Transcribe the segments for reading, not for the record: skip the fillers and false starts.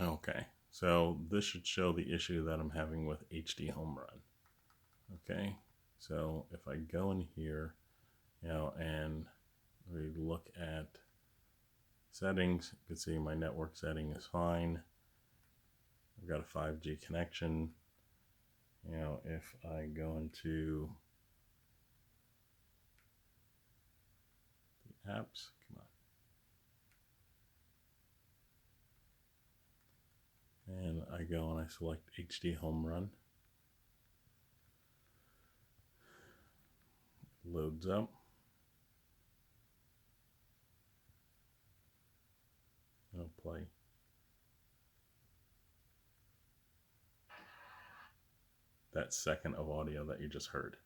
Okay, so this should show the issue that I'm having with HD Home Run. Okay, so if I go in here, and we look at settings, you can see my network setting is fine. I've got a 5G connection. If I go into the apps, come on. And I go and I select HD Home Run. It loads up. I'll play. That second of audio that you just heard.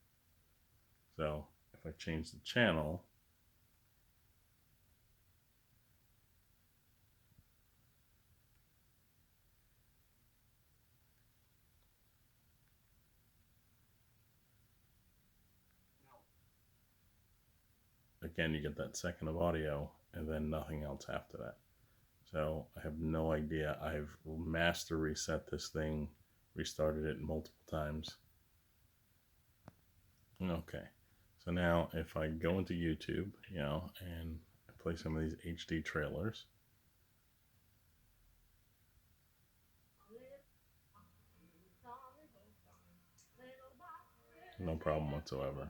So if I change the channel, again, you get that second of audio and then nothing else after that. So I have no idea. I've master reset this thing, restarted it multiple times. Okay, so now if I go into YouTube, and play some of these HD trailers, no problem whatsoever.